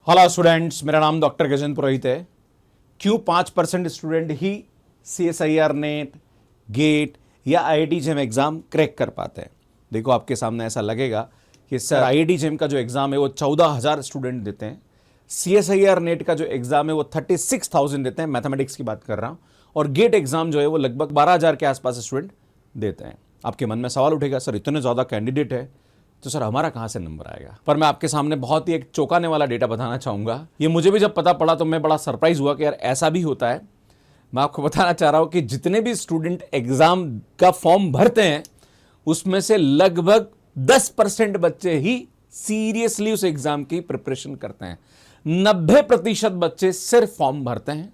Hello students, मेरा नाम doctor Gajendra पुरोहित है। क्यों 5% स्टूडेंट ही CSIR नेट, गेट या IIT जेम एग्जाम क्रैक कर पाते हैं? देखो, आपके सामने ऐसा लगेगा कि सर IIT जेम का जो एग्जाम है वो 14,000 स्टूडेंट देते हैं, CSIR नेट का जो एग्जाम है वो 36,000 देते हैं, मैथमेटिक्स की बात कर रहा हूं, और गेट एग्जाम जो है वो लगभग 12,000 के आसपास स्टूडेंट देते हैं। आपके मन में सवाल उठेगा, सर इतने ज़्यादा कैंडिडेट है तो सर हमारा कहां से नंबर आएगा? पर मैं आपके सामने बहुत ही एक चौंकाने वाला डेटा बताना चाहूंगा। ये मुझे भी जब पता पड़ा तो मैं बड़ा सरप्राइज हुआ कि यार ऐसा भी होता है। मैं आपको बताना चाह रहा हूं कि जितने भी स्टूडेंट एग्जाम का फॉर्म भरते हैं उसमें से लगभग 10% बच्चे ही सीरियसली उस एग्जाम की प्रिपरेशन करते हैं। 90% बच्चे सिर्फ फॉर्म भरते हैं,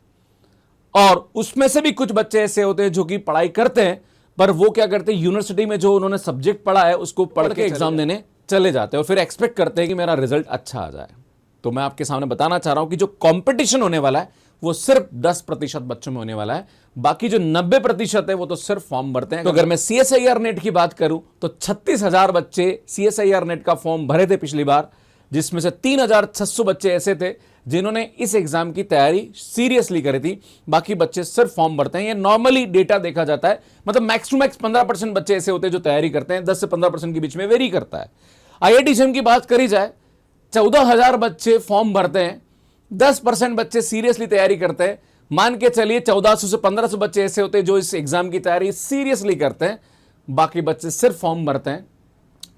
और उसमें से भी कुछ बच्चे ऐसे होते हैं जो कि पढ़ाई करते हैं, पर वो क्या करते हैं, यूनिवर्सिटी में जो उन्होंने सब्जेक्ट पढ़ा है उसको पढ़ के एग्जाम देने चले जाते हैं और फिर एक्सपेक्ट करते हैं कि मेरा रिजल्ट अच्छा आ जाए। तो मैं आपके सामने बताना चाह रहा हूं कि जो कंपटीशन होने वाला है वो सिर्फ 10% बच्चों में होने वाला है, बाकी जो 90% है वो तो सिर्फ फॉर्म भरते हैं। तो अगर मैं CSIR नेट की बात करूं तो 36,000 बच्चे CSIR नेट का फॉर्म भरे थे पिछली बार, जिसमें से 3,600 बच्चे ऐसे थे जिन्होंने इस एग्जाम की तैयारी सीरियसली करी थी। बाकी बच्चे सिर्फ फॉर्म भरते हैं। ये नॉर्मली डेटा देखा जाता है, मतलब मैक्स टू मैक्स 15% बच्चे ऐसे होते हैं जो तैयारी करते हैं, 10 से 15% के बीच में वेरी करता है। IIT जेम की बात करी जाए, 14,000 बच्चे फॉर्म भरते हैं, 10% बच्चे सीरियसली तैयारी करते हैं। मान के चलिए 1400 से 1500 बच्चे ऐसे होते हैं जो इस एग्जाम की तैयारी सीरियसली करते हैं, बाकी बच्चे सिर्फ फॉर्म भरते हैं।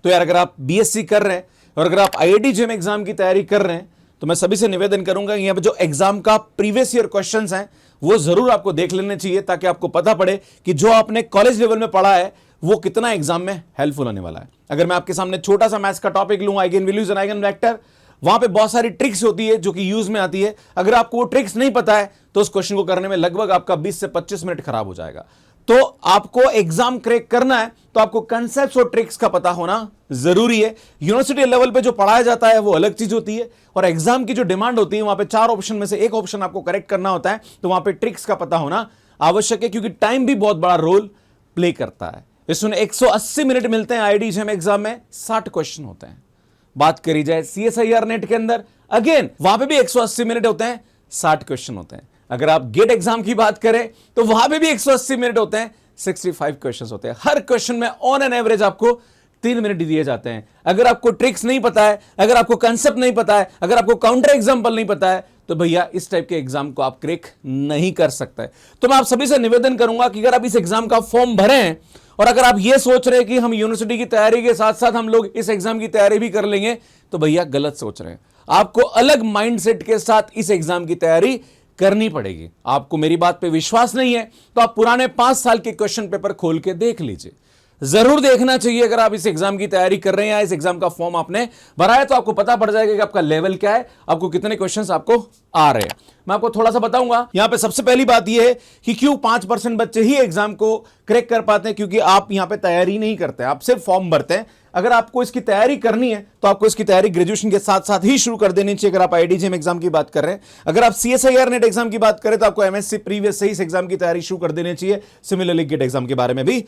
तो यार, अगर आप BSc कर रहे हैं और अगर आप IIT जेम एग्जाम की तैयारी कर रहे हैं तो मैं सभी से निवेदन करूंगा यहां पे जो एग्जाम का प्रीवियस ईयर क्वेश्चंस हैं वो जरूर आपको देख लेने चाहिए, ताकि आपको पता पड़े कि जो आपने कॉलेज लेवल में पढ़ा है वो कितना एग्जाम में हेल्पफुल होने वाला है। अगर मैं आपके सामने छोटा सा मैथ्स का टॉपिक लूं, eigen values and eigen vector, वहां पे बहुत सारी ट्रिक्स होती है जो कि यूज में आती है। अगर आपको वो ट्रिक्स नहीं पता है तो उस क्वेश्चन को करने में लगभग आपका 20 से 25 मिनट खराब हो जाएगा। तो आपको एग्जाम क्रैक करना है तो आपको कंसेप्ट्स और ट्रिक्स का पता होना जरूरी है। यूनिवर्सिटी लेवल पे जो पढ़ाया जाता है वो अलग चीज होती है, और एग्जाम की जो डिमांड होती है वहां पे 4 ऑप्शन में से एक ऑप्शन आपको करेक्ट करना होता है, तो वहां पे ट्रिक्स का पता होना आवश्यक है, क्योंकि टाइम भी बहुत बड़ा रोल प्ले करता है। इसमें 180 मिनट मिलते हैं। IIT जेम एग्जाम में 60 क्वेश्चन होते हैं। बात करी जाए CSIR नेट के अंदर, अगेन वहां पे भी 180 मिनट होते हैं, 60 क्वेश्चन होते हैं। अगर आप गेट एग्जाम की बात करें तो वहां पे भी 180 मिनट होते हैं, 65 क्वेश्चंस होते हैं। हर क्वेश्चन में ऑन एन एवरेज आपको 3 मिनट दिए जाते हैं। अगर आपको ट्रिक्स नहीं पता है, अगर आपको कंसेप्ट नहीं पता है, अगर आपको काउंटर एग्जांपल नहीं पता है, तो भैया इस टाइप के एग्जाम को आप क्रैक नहीं कर सकते। तो मैं आप सभी से निवेदन करूंगा कि अगर आप इस एग्जाम का फॉर्म भरे हैं और अगर आप ये सोच रहे हैं कि हम यूनिवर्सिटी की तैयारी के साथ साथ हम लोग इस एग्जाम की तैयारी भी कर लेंगे, तो भैया गलत सोच रहे हैं। आपको अलग माइंडसेट के साथ इस एग्जाम की तैयारी करनी पड़ेगी। आपको मेरी बात पे विश्वास नहीं है तो आप पुराने 5 साल के क्वेश्चन पेपर खोल के देख लीजिए। जरूर देखना चाहिए। अगर आप इस एग्जाम की तैयारी कर रहे हैं या इस एग्जाम का फॉर्म आपने भरा है तो आपको पता पड़ जाएगा कि आपका लेवल क्या है, आपको कितने क्वेश्चंस आपको आ रहे हैं। मैं आपको थोड़ा सा बताऊंगा। यहां पे सबसे पहली बात यह है कि क्यों 5% बच्चे ही एग्जाम को क्रैक कर पाते हैं, क्योंकि आप यहां पे तैयारी नहीं करते, आप सिर्फ फॉर्म भरते हैं। अगर आपको इसकी तैयारी करनी है तो आपको इसकी तैयारी ग्रेजुएशन के साथ साथ ही शुरू कर देनी चाहिए। अगर आप IIT जेम एग्जाम की बात कर रहे हैं, अगर आप CSIR नेट एग्जाम की बात करें तो आपको MSc प्रीवियस से ही इस एग्जाम की तैयारी शुरू कर देनी चाहिए। सिमिलरली गेट एग्जाम के बारे में भी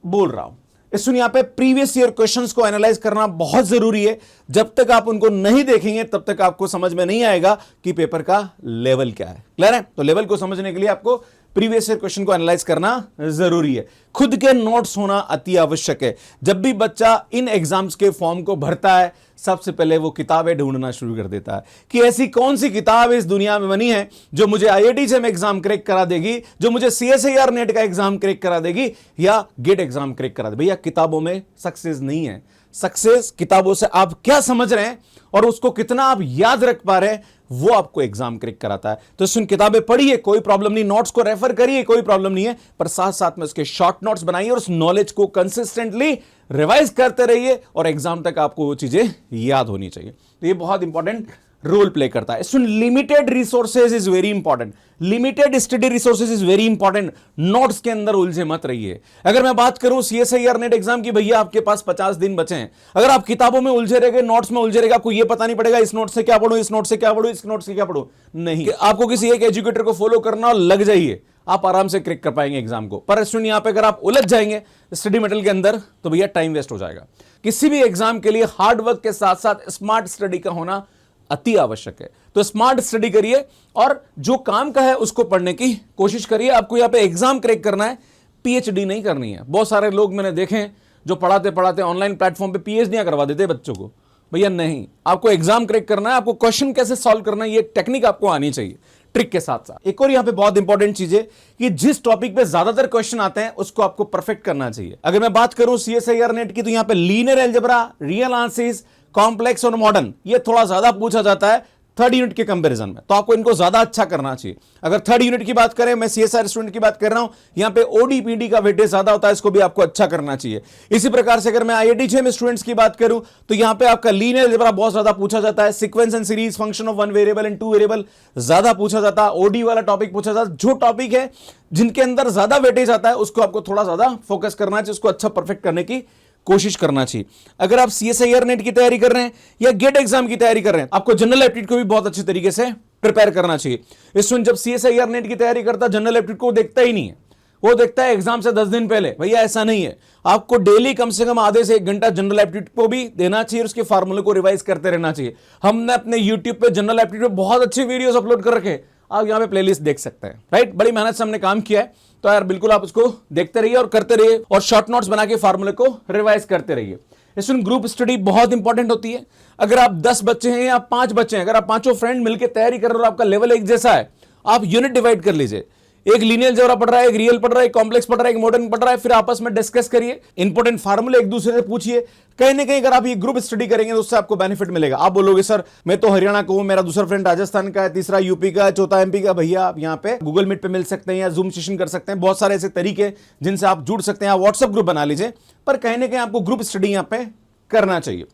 बोल रहा हूं। इसमें यहां पे प्रीवियस ईयर क्वेश्चंस को एनालाइज करना बहुत जरूरी है। जब तक आप उनको नहीं देखेंगे तब तक आपको समझ में नहीं आएगा कि पेपर का लेवल क्या है। क्लियर है? तो लेवल को समझने के लिए आपको प्रीवियस ईयर क्वेश्चन को एनालाइज करना जरूरी है। खुद के नोट्स होना अति आवश्यक है। जब भी बच्चा इन एग्जाम्स के फॉर्म को भरता है, सबसे पहले वो किताबें ढूंढना शुरू कर देता है कि ऐसी कौन सी किताब इस दुनिया में बनी है जो मुझे IIT जेम एग्जाम क्रैक करा देगी, जो मुझे CSIR नेट का एग्जाम क्रैक करा देगी या गेट एग्जाम क्रैक करा देगी। भैया, किताबों में सक्सेस नहीं है। सक्सेस किताबों से आप क्या समझ रहे हैं और उसको कितना आप याद रख पा रहे हैं, वो आपको एग्जाम क्रैक कराता है। तो सुन, किताबें पढ़िए, कोई प्रॉब्लम नहीं, नोट्स को रेफर करिए, कोई प्रॉब्लम नहीं है, पर साथ साथ में उसके शॉर्ट नोट्स बनाइए और उस नॉलेज को कंसिस्टेंटली रिवाइज करते रहिए और एग्जाम तक आपको वो चीजें याद होनी चाहिए। तो ये बहुत इंपॉर्टेंट रोल प्ले करता है। सुन, limited resources is very important, limited study resources is very important. Notes के अंदर उलझे मत रहिए। अगर मैं बात करूं CSIR नेट एग्जाम की, भैया आपके पास 50 दिन बचे हैं। अगर आप किताबों में उलझे रहेंगे, नोट्स में उलझे रहेगा, आपको ये पता नहीं पड़ेगा इस नोट से क्या पढ़ूं, इस नोट से क्या पढ़ूं, इस नोट से क्या पढ़ूं, नहीं। आपको किसी एक एजुकेटर को फॉलो करना और लग जाइए, आप आराम से क्रैक कर पाएंगे एग्जाम को। पर स्टूडेंट यहां पे अगर आप उलझ जाएंगे स्टडी मटेरियल के अंदर तो भैया टाइम वेस्ट हो जाएगा। किसी भी एग्जाम के लिए हार्ड वर्क के साथ साथ स्मार्ट स्टडी का होना अति आवश्यक है। तो स्मार्ट स्टडी करिए और जो काम का है उसको पढ़ने की कोशिश करिए। आपको यहां पे एग्जाम क्रैक करना है, पीएचडी नहीं करनी है। बहुत सारे लोग मैंने देखे हैं जो पढ़ाते पढ़ाते ऑनलाइन प्लेटफॉर्म पे पीएचडी करवा देते बच्चों को। भैया नहीं, आपको एग्जाम क्रैक करना है, आपको क्वेश्चन कैसे सॉल्व करना है ये टेक्निक आपको आनी चाहिए ट्रिक के साथ साथ। एक और यहां पे बहुत इंपॉर्टेंट चीज है कि जिस टॉपिक पे ज्यादातर क्वेश्चन आते हैं उसको आपको परफेक्ट करना चाहिए। अगर मैं बात करूं सीएसआईआर नेट की, तो यहां पे linear algebra, real analysis, complex और मॉडर्न, ये थोड़ा ज्यादा पूछा जाता है थर्ड यूनिट के कंपैरिजन में, तो आपको इनको ज्यादा अच्छा करना चाहिए। अगर थर्ड यूनिट की बात करें, मैं सीएसआर स्टूडेंट की बात कर रहा हूं, यहां पे ओडीपीडी का वेटेज ज्यादा होता है, इसको भी आपको अच्छा करना चाहिए। इसी प्रकार से अगर मैं आईआईटी में स्टूडेंट्स की बात करूं, तो यहां पे आपका लीनियर अलजेब्रा बहुत ज्यादा पूछा जाता है, sequence and series, function of one variable and two variable ज्यादा पूछा जाता है, ओडी वाला टॉपिक पूछा जाता है। जो टॉपिक है जिनके अंदर ज्यादा वेटेज आता है उसको आपको थोड़ा ज्यादा फोकस करना चाहिए, उसको अच्छा परफेक्ट करने की कोशिश करना चाहिए। अगर आप सीएसआईआर नेट की तैयारी कर रहे हैं या गेट एग्जाम की तैयारी कर रहे हैं, आपको जनरल एप्टीट्यूड को भी बहुत अच्छे तरीके से प्रिपेयर करना चाहिए। स्टूडेंट जब सीएसआईआर नेट की तैयारी करता है, जनरल एप्टीट्यूड को देखता ही नहीं है, वो देखता है एग्जाम से 10 दिन पहले। भैया ऐसा नहीं है, आपको डेली कम से कम आधे से 1 घंटा जनरल एप्टीट्यूड को भी देना चाहिए, उसके फार्मूले को रिवाइज करते रहना चाहिए। हमने अपने यूट्यूब पे जनरल एप्टीट्यूड पे बहुत अच्छे वीडियोस अपलोड कर रखे, आप यहां पे प्लेलिस्ट देख सकते हैं, राइट। बड़ी मेहनत से हमने काम किया है, तो यार बिल्कुल आप उसको देखते रहिए और करते रहिए और शॉर्ट नोट्स बना के फार्मूले को रिवाइज करते रहिए। इसमें ग्रुप स्टडी बहुत इंपॉर्टेंट होती है। अगर आप 10 बच्चे हैं या 5 बच्चे हैं, अगर आप पांचों फ्रेंड मिलकर तैयारी कर रहे हो और आपका लेवल एक जैसा है, आप यूनिट डिवाइड कर लीजिए। एक लीनियर अलजेब्रा पढ़ रहा है, एक रियल पढ़ रहा है, एक कॉम्प्लेक्स पढ़ रहा है, एक मॉडर्न पढ़ रहा है, फिर आपस में डिस्कस करिए, इंपॉर्टेंट फार्मूले एक दूसरे से पूछिए। कहीं ना कहीं अगर आप ये ग्रुप स्टडी करेंगे तो उससे आपको बेनिफिट मिलेगा। आप बोलोगे सर मैं तो हरियाणा का हूं, मेरा दूसरा फ्रेंड राजस्थान का है, तीसरा यूपी का है, चौथा एमपी का। भैया आप यहाँ पे गूगल मीट पे मिल सकते हैं या जूम सेशन कर सकते हैं, बहुत सारे ऐसे तरीके जिनसे आप जुड़ सकते हैं। आप व्हाट्सएप ग्रुप बना लीजिए, पर कहीं ना कहीं आपको ग्रुप स्टडी यहाँ पे करना चाहिए।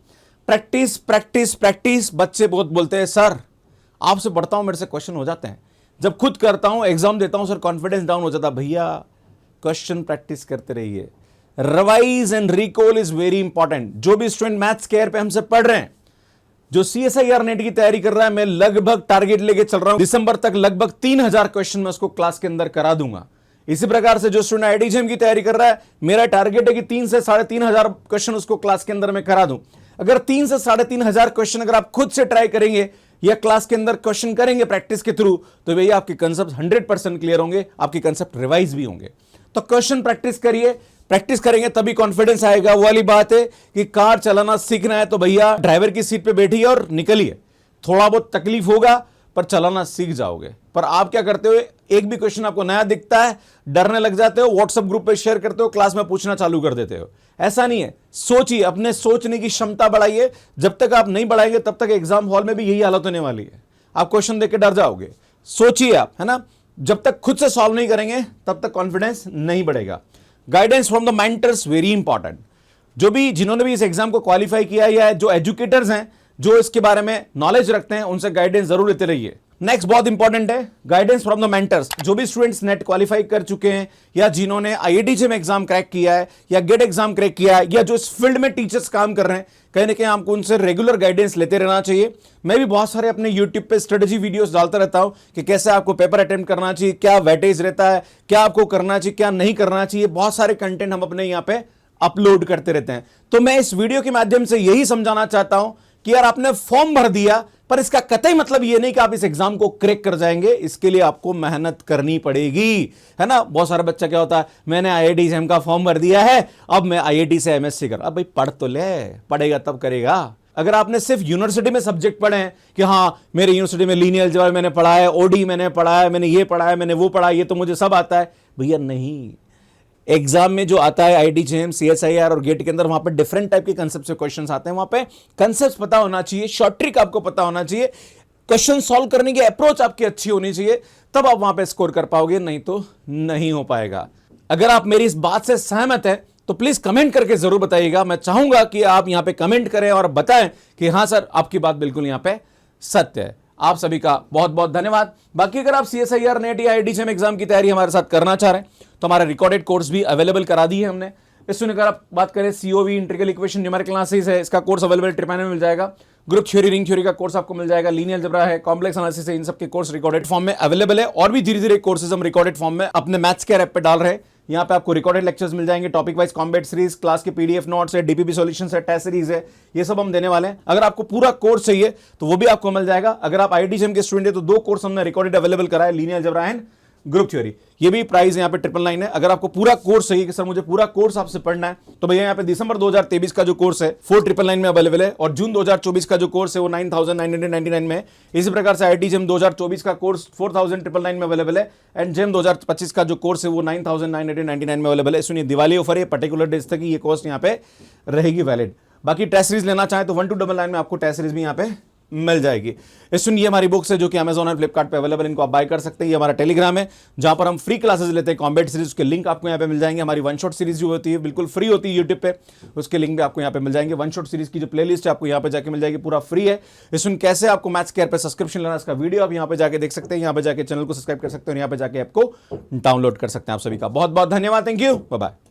Practice practice practice. बच्चे बहुत बोलते हैं सर आपसे पढ़ता हूं मेरे से क्वेश्चन हो जाते हैं, जब खुद करता हूं एग्जाम देता हूं सर कॉन्फिडेंस डाउन हो जाता है। भैया क्वेश्चन प्रैक्टिस करते रहिए, revise and recall is very important. जो भी स्टूडेंट मैथ्स केयर पे हमसे पढ़ रहे हैं, जो सीएसआईआर नेट की तैयारी कर रहा है, मैं लगभग टारगेट लेके चल रहा हूं दिसंबर तक लगभग 3000 क्वेश्चन मैं उसको क्लास के अंदर करा दूंगा। इसी प्रकार से जो स्टूडेंट आईआईटी की तैयारी कर रहा है, मेरा टारगेट है कि 3 से 3500 क्वेश्चन उसको क्लास के अंदर मैं करा दूं। अगर 3 से 3500 क्वेश्चन अगर आप खुद से ट्राई करेंगे या क्लास के अंदर क्वेश्चन करेंगे प्रैक्टिस के थ्रू, तो भैया आपके कंसेप्ट 100% क्लियर होंगे, आपके कंसेप्ट रिवाइज भी होंगे। तो क्वेश्चन प्रैक्टिस करिए, प्रैक्टिस करेंगे तभी कॉन्फिडेंस आएगा। वो वाली बात है कि कार चलाना सीखना है तो भैया ड्राइवर की सीट पे बैठिए और निकलिए, थोड़ा बहुत तकलीफ होगा पर चलाना सीख जाओगे। पर आप क्या करते हो, एक भी क्वेश्चन आपको नया दिखता है डरने लग जाते हो, व्हाट्सएप ग्रुप पे शेयर करते हो, क्लास में पूछना चालू कर देते हो। ऐसा नहीं है, सोचिए, अपने सोचने की क्षमता बढ़ाइए। जब तक आप नहीं बढ़ाएंगे तब तक एग्जाम हॉल में भी यही हालत होने वाली है, आप क्वेश्चन देख के डर जाओगे। सोचिए आप, है ना, जब तक खुद से सॉल्व नहीं करेंगे तब तक कॉन्फिडेंस नहीं बढ़ेगा। Guidance from the mentors very important. जो भी जिन्होंने भी इस एग्जाम को क्वालिफाई किया या जो एजुकेटर्स हैं जो इसके बारे में नॉलेज रखते हैं, उनसे गाइडेंस जरूर लेते रहिए। नेक्स्ट बहुत इंपॉर्टेंट है गाइडेंस फ्रॉम द मेंटर्स। जो भी स्टूडेंट्स नेट क्वालिफाई कर चुके हैं या जिन्होंने आईआईटी में एग्जाम क्रैक किया है या गेट एग्जाम क्रैक किया है या जो इस फील्ड में टीचर्स काम कर रहे हैं, कहीं ना कहीं आपको उनसे रेगुलर गाइडेंस लेते रहना चाहिए। मैं भी बहुत सारे अपने यूट्यूब पे स्ट्रेटेजी वीडियोस डालता रहता हूं कि कैसे आपको पेपर अटेम्प्ट करना चाहिए, क्या वेटेज रहता है, क्या आपको करना चाहिए, क्या नहीं करना चाहिए। बहुत सारे कंटेंट हम अपने यहाँ पे अपलोड करते रहते हैं। तो मैं इस वीडियो के माध्यम से यही समझाना चाहता हूं कि यार आपने फॉर्म भर दिया, पर इसका कतई मतलब ये नहीं कि आप इस एग्जाम को क्रैक कर जाएंगे। इसके लिए आपको मेहनत करनी पड़ेगी, है ना। बहुत सारा बच्चा क्या होता है, मैंने आईआईटी से का फॉर्म भर दिया है, अब मैं आईआईटी से एमएससी कर। अब भाई पढ़ तो ले, पढ़ेगा तब करेगा। अगर आपने सिर्फ यूनिवर्सिटी में सब्जेक्ट पढ़े हैं कि हाँ मेरे यूनिवर्सिटी में लीनियर अलजेब्रा मैंने पढ़ा है, ओडी मैंने पढ़ा है, मैंने ये पढ़ा है, मैंने वो पढ़ा है, ये तो मुझे सब आता है, भैया नहीं। एग्जाम में जो आता है आईआईटी जेएम, सीएसआईआर और गेट के अंदर, वहां पे डिफरेंट टाइप के कंसेप्ट से क्वेश्चंस आते हैं। वहां पे कंसेप्ट पता होना चाहिए, शॉर्ट ट्रिक आपको पता होना चाहिए, क्वेश्चन सॉल्व करने की अप्रोच आपकी अच्छी होनी चाहिए, तब आप वहां पे स्कोर कर पाओगे, नहीं तो नहीं हो पाएगा। अगर आप मेरी इस बात से सहमत है तो प्लीज कमेंट करके जरूर बताइएगा। मैं चाहूंगा कि आप यहां पे कमेंट करें और बताएं कि हां सर आपकी बात बिल्कुल यहां पे सत्य है। आप सभी का बहुत बहुत धन्यवाद। बाकी अगर आप सीएसआईआर नेट या आईआईटी जेएम एग्जाम की तैयारी हमारे साथ करना चाह रहे हैं तो हमारा रिकॉर्डेड कोर्स भी अवेलेबल करा दी है हमने। इसमें अगर आप बात करें CoV integral equation numerical analysis है, इसका कोर्स अवेलेबल ट्रिपैन में मिल जाएगा। ग्रुप थ्योरी, रिंग थ्योरी का कोर्स आपको मिल जाएगा। लीनियर अलजेब्रा है, कॉम्प्लेक्स एनालिसिस है, इन सब के कोर्स रिकॉर्डेड फॉर्म में अवेलेबल है। और भी धीरे धीरे कोर्सेज हम रिकॉर्डेड फॉर्म में अपने मैथ्स केयर ऐप पे डाल रहे हैं। यहाँ पे आपको रिकॉर्डेड लेक्चर्स मिल जाएंगे, topic wise combat series, class के पीडीएफ नोट्स है, डीपीपी सॉल्यूशंस है, टेस्ट सीरीज है, ये सब हम देने वाले हैं। अगर आपको पूरा कोर्स चाहिए तो वो भी आपको मिल जाएगा। अगर आप आईआईटी के स्टूडेंट है तो 2 कोर्स हमने रिकॉर्डेड अवेलेबल करा है, linear algebra and group theory. ये भी प्राइस यहाँ पे 999 है। अगर आपको पूरा कोर्स चाहिए कि सर मुझे पूरा कोर्स आपसे पढ़ना है, तो भैया यहाँ पे दिसंबर 2023 का जो कोर्स है 4999 में अवेलेबल है, और जून 2024 का जो कोर्स है वो 9999 में है। इसी प्रकार से आईआईटी जेम 2024 का कोर्स 4999 में अवेलेबल है, एंड जेम 2025 का जो कोर्स है वो 9999 में अवेलेबल है। सुनिए, दिवाली ऑफर है, पर्टिकुलर डेज तक ये कॉस्ट यहाँ पे रहेगी वैलिड। बाकी टेस्ट सीरीज लेना चाहे तो 1299 में आपको टेस्ट सीरीज भी यहाँ पे मिल जाएगी। इस सुनिए, हमारी बुक्स है जो कि अमेजॉन और फ्लिपकार्ट पे अवेलेबल, इनको आप बाय कर सकते हैं। ये हमारा टेलीग्राम है जहां पर हम फ्री क्लासेस लेते हैं कॉम्बैट सीरीज के लिंक आपको यहाँ पे मिल जाएंगे। हमारी वन शॉट सीरीज जो होती है बिल्कुल फ्री होती है यूट्यूब पे, उसके लिंक भी आपको यहाँ पे मिल जाएंगे। वन शॉट सीरीज की जो प्लेलिस्ट है आपको यहाँ पे जाके मिल जाएगी, पूरा फ्री है। इसमें कैसे आपको मैथ्स केयर पे सब्सक्रिप्शन लेना, इसका वीडियो आप यहाँ पे जाके देख सकते हैं, यहाँ पे जाके चैनल को सब्सक्राइब कर सकते हैं और यहाँ पे जाके ऐप को डाउनलोड कर सकते हैं। आप सभी का बहुत बहुत धन्यवाद। Thank you, bye bye.